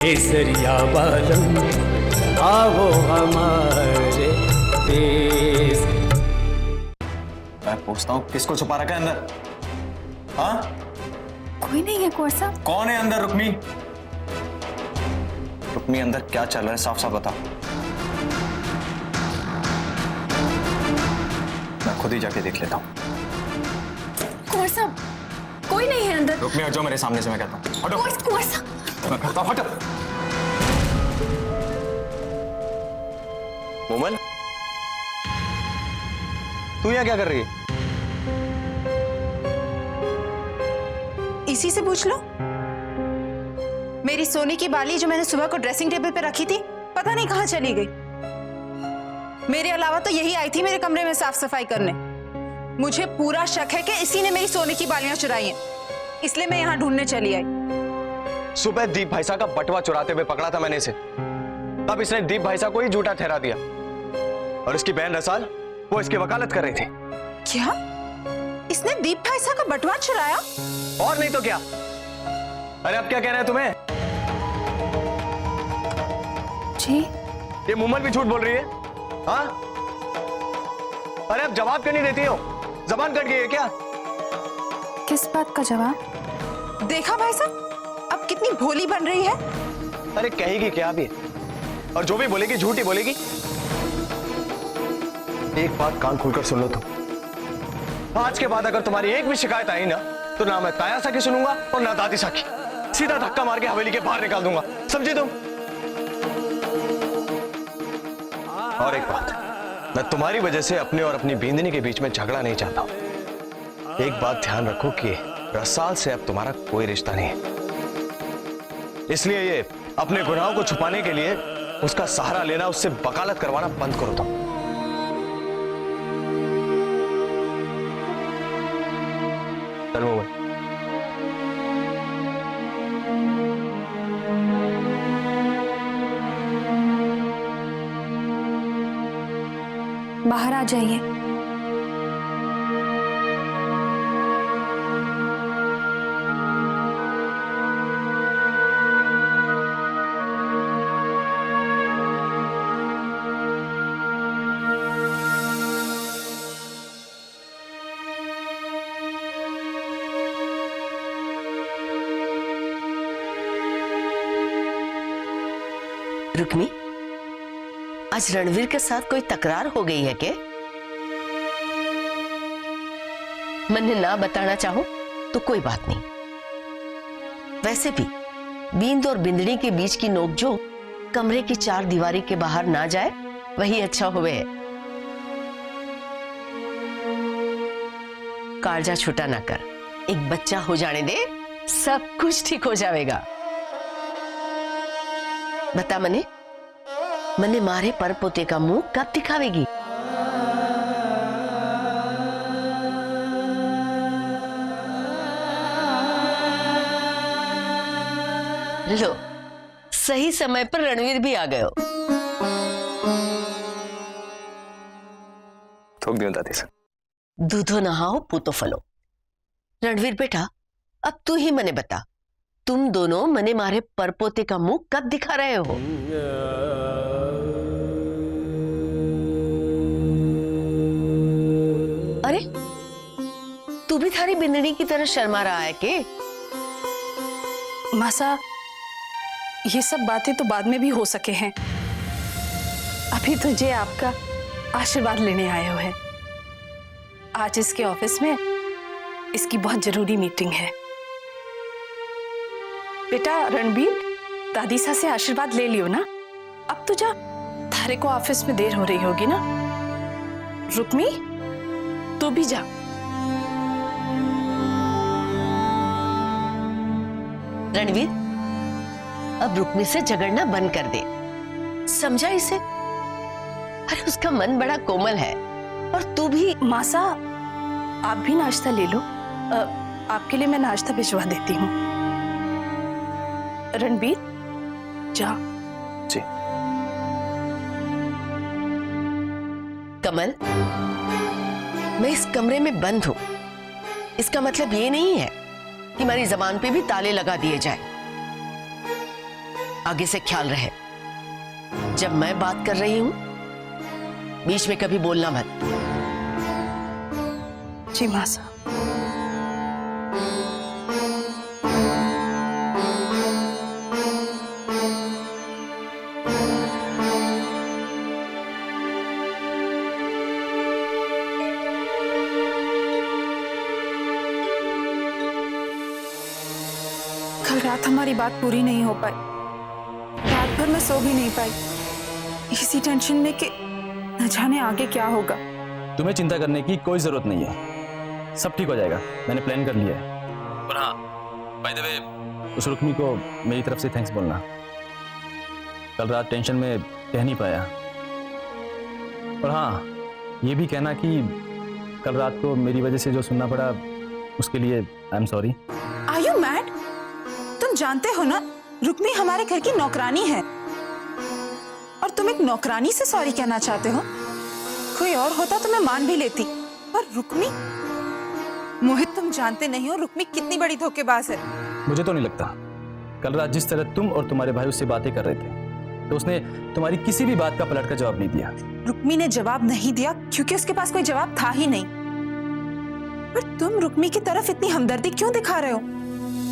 केसरिया बालम आओ हमारे देश। मैं पूछता हूँ किसको छुपा रखा है अंदर? हाँ, कोई नहीं है कुंवर साहब। कौन है अंदर? रुक्मी, रुक्मी अंदर क्या चल रहा है साफ साफ बता। मैं खुद ही जाके देख लेता हूँ। कुंवर साहब कोई नहीं है अंदर। रुक्मी हटो मेरे सामने से, मैं कहता हूँ हटो। कुंवर साहब मैं कहता हूँ हटो। मोमन, तू यहाँ क्या कर रही है? इसी से पूछ लो। मेरी सोने की बाली जो मैंने सुबह को ड्रेसिंग टेबल पे रखी थी, पता नहीं कहां चली गई। मेरे अलावा तो यही आई थी मेरे कमरे में साफ सफाई करने। मुझे पूरा शक है कि इसी ने मेरी सोने की बालियां चुराई हैं, इसलिए मैं यहाँ ढूंढने चली आई। सुबह दीप भाई साहब का बटुआ चुराते हुए पकड़ा था मैंने इसे। तब इसने दीप भाई साहब को ही झूठा ठहरा दिया और इसकी बहन रसाल वो इसकी वकालत कर रही थी। क्या इसने दीप भाई साहब का बटुआ चुराया? और नहीं तो क्या। अरे अब क्या कहना है तुम्हें? जी ये मुमन भी झूठ बोल रही है। हाँ, अरे अब जवाब क्यों नहीं देती हो? जबान कट गई है क्या? किस बात का जवाब? देखा भाई साहब, अब कितनी भोली बन रही है। अरे कहेगी क्या भी, और जो भी बोलेगी झूठी बोलेगी। एक बात कान खोलकर सुन लो तुम। आज के बाद अगर तुम्हारी एक भी शिकायत आई ना, तो ना मैं ताया सा की सुनूंगा और ना दादी सा की। सीधा धक्का मार के हवेली के बाहर निकाल दूंगा, समझी तुम? और एक बात, मैं तुम्हारी वजह से अपने और अपनी बींदनी के बीच में झगड़ा नहीं चाहता हूं। एक बात ध्यान रखो कि रसाल से अब तुम्हारा कोई रिश्ता नहीं है, इसलिए ये अपने गुनाहों को छुपाने के लिए उसका सहारा लेना, उससे वकालत करवाना बंद करो तुम। चलो मोहन। बाहर आ जाइए। रुक्मी, आज रणवीर के साथ कोई तकरार हो गई है क्या? मैंने ना बताना चाहूं तो कोई बात नहीं। वैसे भी बींद और बिंदनी के बीच की नोकझोंक कमरे की चार दीवारी के बाहर ना जाए, वही अच्छा हुए। कालजा छूटा ना कर, एक बच्चा हो जाने दे, सब कुछ ठीक हो जाएगा। बता मने मारे पर पोते का मुंह कब दिखावेगी? लो, सही समय पर रणवीर भी आ गए हो। थोक दियो दादी से। दूधो नहाओ पूतो फलो। रणवीर बेटा, अब तू ही मने बता, तुम दोनों मने मारे परपोते का मुंह कब दिखा रहे हो? अरे तू भी थारी बिंदनी की तरह शर्मा रहा है के? मासा, ये सब बातें तो बाद में भी हो सके हैं। अभी तुझे आपका आशीर्वाद लेने आए हुए हैं। आज इसके ऑफिस में इसकी बहुत जरूरी मीटिंग है। बेटा रणबीर, दादी सा से आशीर्वाद ले लियो ना। अब तो जा, थारे को ऑफिस में देर हो रही होगी ना। रुक्मी, तू भी जा। रणवीर, अब रुक्मी से झगड़ना बंद कर दे, समझा इसे? अरे उसका मन बड़ा कोमल है, और तू भी। मासा, आप भी नाश्ता ले लो। आपके लिए मैं नाश्ता भिजवा देती हूँ। रणबीर, जा। जी। कमल, मैं इस कमरे में बंद हूं, इसका मतलब ये नहीं है कि हमारी जबान पे भी ताले लगा दिए जाए। आगे से ख्याल रहे, जब मैं बात कर रही हूं बीच में कभी बोलना मत। जी माँ साहब। कल रात हमारी बात पूरी नहीं हो पाई, रात भर मैं सो भी नहीं पाई, इसी टेंशन में कि न जाने आगे क्या होगा। तुम्हें चिंता करने की कोई जरूरत नहीं है, सब ठीक हो जाएगा, मैंने प्लान कर लिया है। और हाँ, बाय द वे, उस रुक्मी को मेरी तरफ से थैंक्स बोलना। कल रात टेंशन में कह नहीं पाया। और हाँ, ये भी कहना कि कल रात को मेरी वजह से जो सुनना पड़ा उसके लिए I am sorry. Are you mad? तुम जानते हो ना रुक्मी हमारे घर की नौकरानी है, और तुम एक नौकरानी से सॉरी कहना चाहते हो? कोई और होता तो मैं मान भी लेती, पर रुक्मी? मोहित, तुम जानते नहीं हो रुक्मी कितनी बड़ी धोखेबाज है। मुझे तो नहीं लगता। कल रात जिस तरह तुम और तुम्हारे भाई उससे बातें कर रहे थे, तो उसने तुम्हारी किसी भी बात का पलट कर जवाब नहीं दिया। रुक्मी ने जवाब नहीं दिया क्योंकि उसके पास कोई जवाब था ही नहीं। पर तुम रुक्मी की तरफ इतनी हमदर्दी क्यों दिखा रहे हो?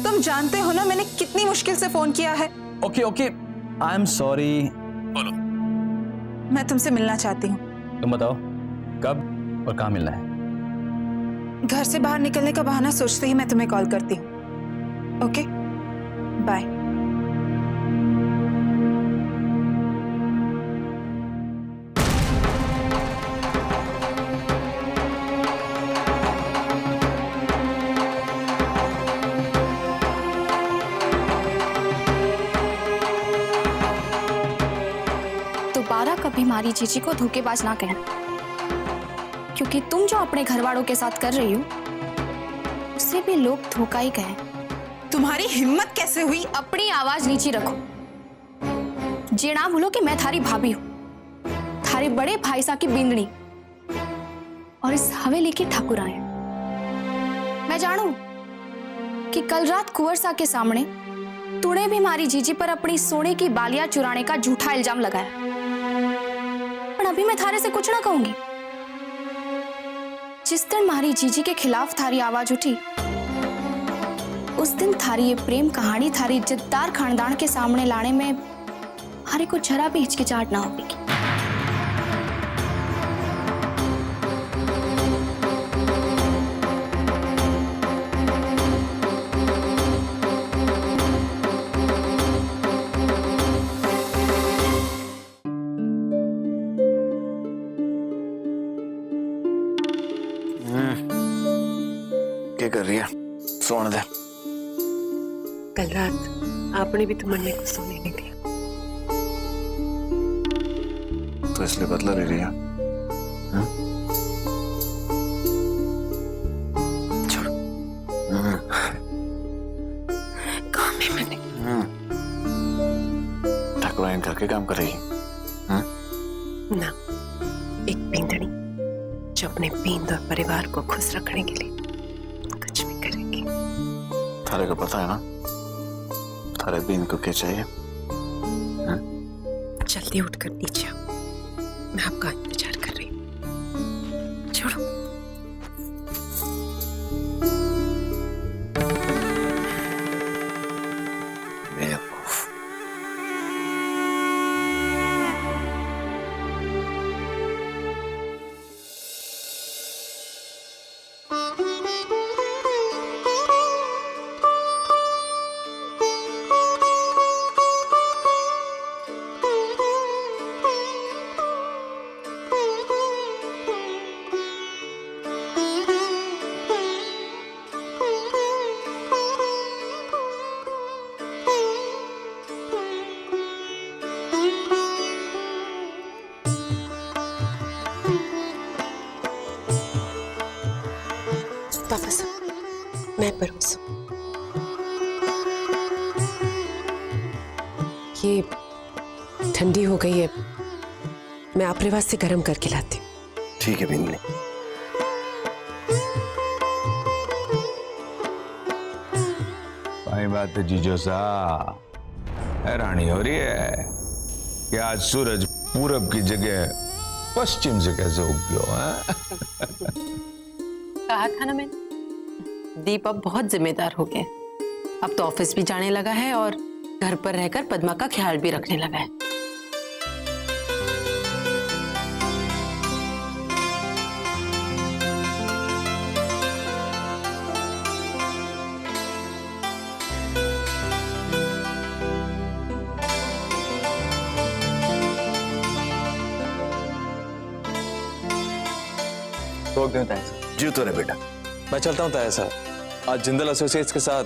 तुम जानते हो ना मैंने कितनी मुश्किल से फोन किया है। Okay okay, I am sorry. बोलो। मैं तुमसे मिलना चाहती हूँ। तुम बताओ कब और कहाँ मिलना है? घर से बाहर निकलने का बहाना सोचते ही मैं तुम्हें कॉल करती हूँ। Okay, bye. दोबारा कभी हमारी जीजी को धोखेबाज ना कहना, क्योंकि तुम जो अपने घर वालों के साथ कर रही हो उससे भी लोग धोखा ही कहें। तुम्हारी हिम्मत कैसे हुई? अपनी आवाज नीचे रखो। जे ना भूलो कि मैं थारी भाभी हूं, थारे बड़े भाई सा की बिंदनी और इस हवेली की ठाकुराइन। मैं जानू कि कल रात कुंवर सा के सामने तूने भी हमारी जीजी पर अपनी सोने की बालियां चुराने का झूठा इल्जाम लगाया, पर अभी मैं थारे से कुछ ना कहूंगी। जिस दिन हमारी जीजी के खिलाफ थारी आवाज उठी, उस दिन थारी ये प्रेम कहानी थारी इज्जतदार खानदान के सामने लाने में हमारे को जरा भी हिचकिचाहट ना होगी। क्या कर रही है? सोने दे। कल रात आपने भी तो मन्ने को सोने नहीं दिया, तो इसलिए बदला ले रही है? छोड़ो। काम है मन्ने। ठाकुराइन करके काम करेगी ना, एक बींदनी जो अपने बींद और परिवार को खुश रखने के लिए कुछ भी करेगी। थारे को पता है ना थारे बीन को क्या चाहिए? जल्दी उठकर नीचे आओ, मैं आपका इंतजार कर रही हूँ। छोड़ो। पापा साहब, मैं परोस हूं। ये ठंडी हो गई है, मैं आपके वास्ते गर्म करके लाती हूँ। ठीक है बिंदनी। भाई बात है जीजो सा, हैरानी हो रही है कि आज सूरज पूरब की जगह पश्चिम से कैसे उग गया है? कहा था ना मैंने, दीप अब बहुत जिम्मेदार हो गए। अब तो ऑफिस भी जाने लगा है और घर पर रहकर पद्मा का ख्याल भी रखने लगा है। रोक देता है सर। जी तो रे बेटा। मैं चलता हूँ ताया सर, आज जिंदल एसोसिएट्स के साथ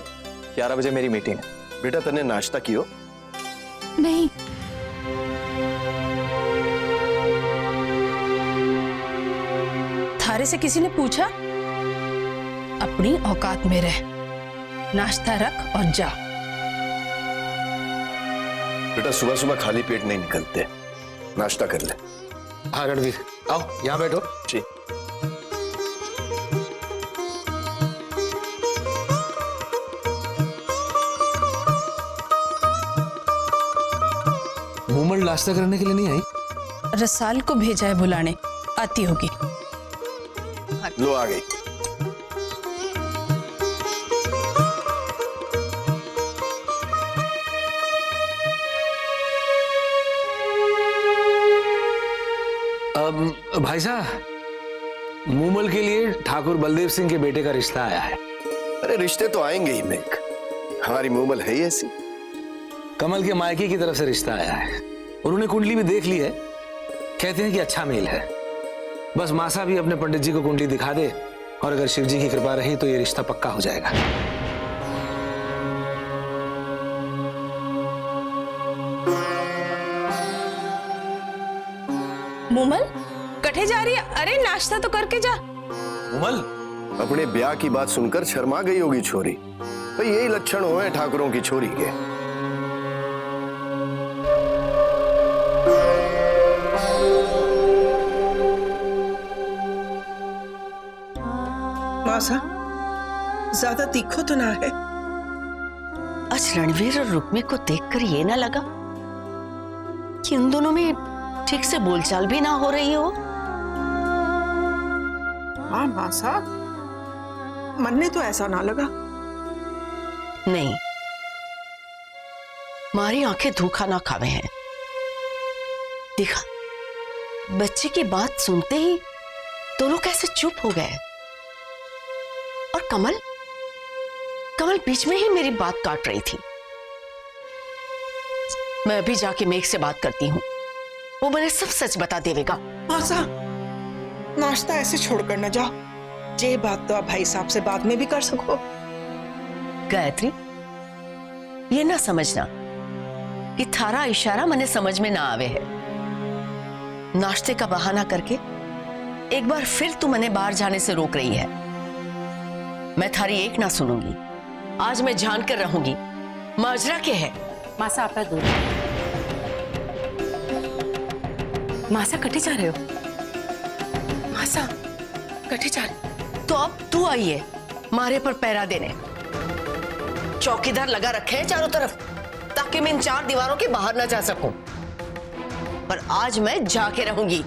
11 बजे मेरी मीटिंग है। बेटा तने नाश्ता कियो? नहीं, थारे से किसी ने पूछा? अपनी औकात में रह, नाश्ता रख और जा। बेटा सुबह सुबह खाली पेट नहीं निकलते, नाश्ता कर ले। हाँ रणवीर, आओ यहाँ बैठो। जी। मूमल नाश्ता करने के लिए नहीं आई? रसाल को भेजा है बुलाने, आती होगी। लो आ गई। भाई साहब, मूमल के लिए ठाकुर बलदेव सिंह के बेटे का रिश्ता आया है। अरे रिश्ते तो आएंगे ही मेघ, हमारी मूमल है ही ऐसी। कमल के मायके की तरफ से रिश्ता आया है, उन्होंने कुंडली भी देख ली है, कहते हैं कि अच्छा मेल है। बस मासा भी अपने पंडित जी को कुंडली दिखा दे और अगर शिव जी की कृपा रही तो ये रिश्ता पक्का हो जाएगा। मूमल कठे जा रही है? अरे नाश्ता तो करके जा। मूमल, अपने ब्याह की बात सुनकर शर्मा गई होगी छोरी। भाई यही लक्षण हुए ठाकुरों की छोरी के। मासा, ज्यादा तीखो तो ना है? आज रणवीर और रुक्मी को देखकर ये ना लगा कि उन दोनों में ठीक से बोलचाल भी ना हो रही हो? हाँ मासा, मन ने तो ऐसा ना लगा। नहीं, हमारी आंखें धोखा ना खावे हैं। देखा, बच्चे की बात सुनते ही दोनों कैसे चुप हो गए। और कमल बीच में ही मेरी बात काट रही थी। मैं अभी जाके मेघ से बात करती हूँ, वो मुझे सब सच बता देगा। मासा, नाश्ता ऐसे छोड़कर न जाओ। ये बात तो आप भाई साहब से बाद में भी कर सको। गायत्री, ये ना समझना कि थारा इशारा मने समझ में ना आवे है। नाश्ते का बहाना करके एक बार फिर तू मने बाहर जाने से रोक रही है। मैं थारी एक ना सुनूंगी, आज मैं जान कर रहूंगी माजरा के है। मासा आपका दूर। मासा कटे जा रहे हो? मासा कटे जा रहे? तो अब तू आई है मारे पर पैरा देने। चौकीदार लगा रखे हैं चारों तरफ ताकि मैं इन 4 दीवारों के बाहर ना जा सकूं, पर आज मैं जाके रहूंगी।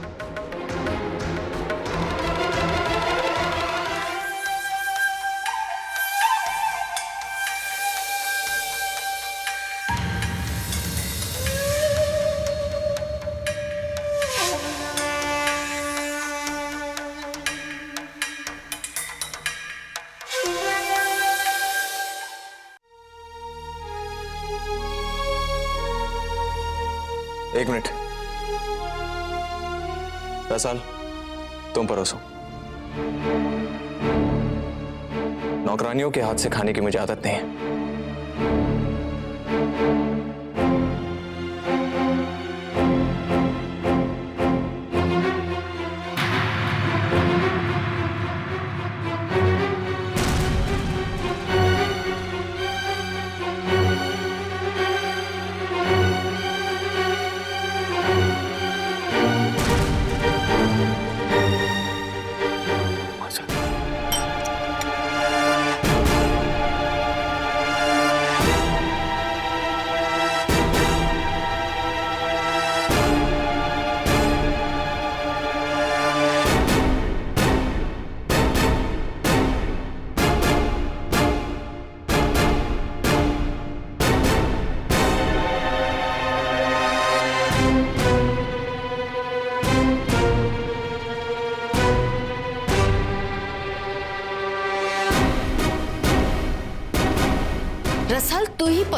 एक मिनट, रसाल, तुम परोसो। नौकरानियों के हाथ से खाने की मुझे आदत नहीं है।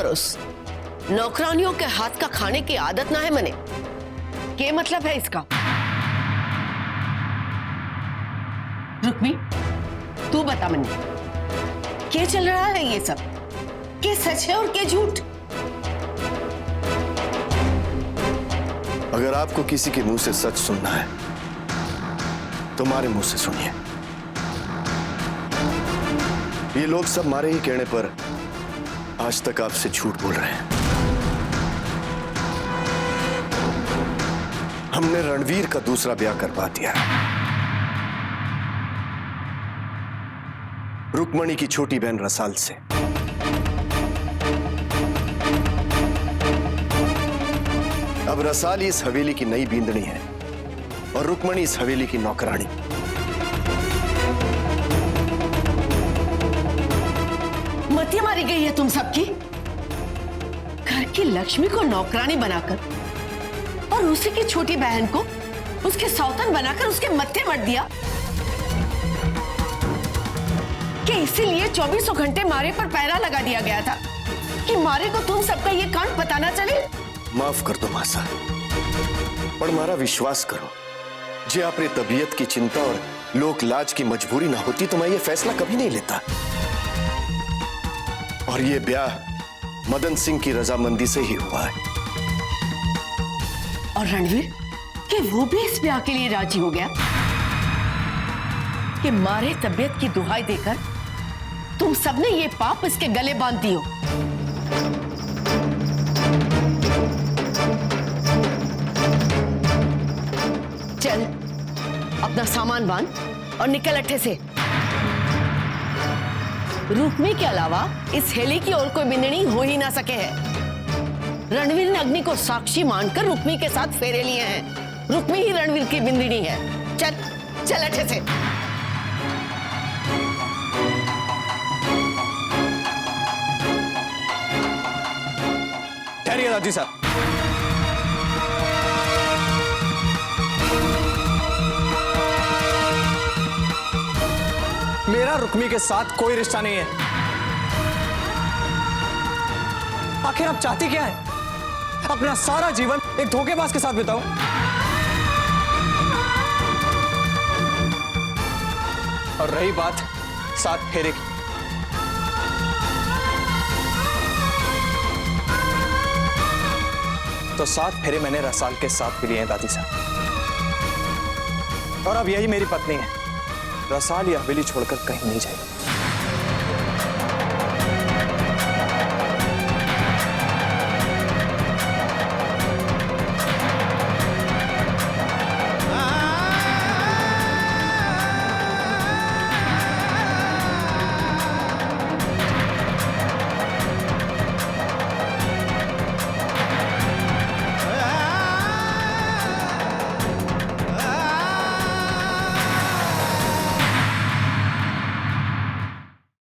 उस नौकरानियों के हाथ का खाने की आदत ना है मने। क्या मतलब है इसका? रुक्मी, तू बता मन्ने, क्या चल रहा है ये सब? क्या सच है और क्या झूठ? अगर आपको किसी के मुंह से सच सुनना है तो हमारे मुंह से सुनिए। ये लोग सब हमारे ही कहने पर आज तक आपसे झूठ बोल रहे हैं। हमने रणवीर का दूसरा ब्याह करवा दिया। रुक्मणी की छोटी बहन रसाल से। अब रसाल इस हवेली की नई बींदनी है और रुक्मणी इस हवेली की नौकरानी। मती मारी गई है तुम सबकी। घर की लक्ष्मी को नौकरानी बनाकर और उसी की छोटी बहन को उसके सौतन बनाकर उसके मत्थे मत दिया कि इसीलिए 24 घंटे मारे पर पहरा लगा दिया गया था कि मारे को तुम सबका ये कांड पता ना चले। माफ कर दो मासा, पर हमारा विश्वास करो, जे अपनी तबीयत की चिंता और लोक लाज की मजबूरी ना होती तो मैं ये फैसला कभी नहीं लेता। और ये ब्याह मदन सिंह की रजामंदी से ही हुआ है। और रणवीर, कि वो भी इस ब्याह के लिए राजी हो गया कि मारे तबीयत की दुहाई देकर तुम सबने ये पाप इसके गले बांध दियो। चल अपना सामान बांध और निकल अट्ठे से। रुक्मी के अलावा इस हेली की और कोई बिंदनी हो ही ना सके है। रणवीर ने अग्नि को साक्षी मानकर रुक्मी के साथ फेरे लिए हैं। रुक्मी ही रणवीर की बिंदनी है। चल चल अट्ठे से। ठहरिए दादी साहब। मेरा रुक्मी के साथ कोई रिश्ता नहीं है। आखिर आप चाहती क्या है? अपना सारा जीवन एक धोखेबाज के साथ बिताऊं? और रही बात 7 फेरे की, तो 7 फेरे मैंने रसाल के साथ भी लिए हैं दादी साहब, और अब यही मेरी पत्नी है। रसाल ये हवेली छोड़कर कहीं नहीं जाएगी।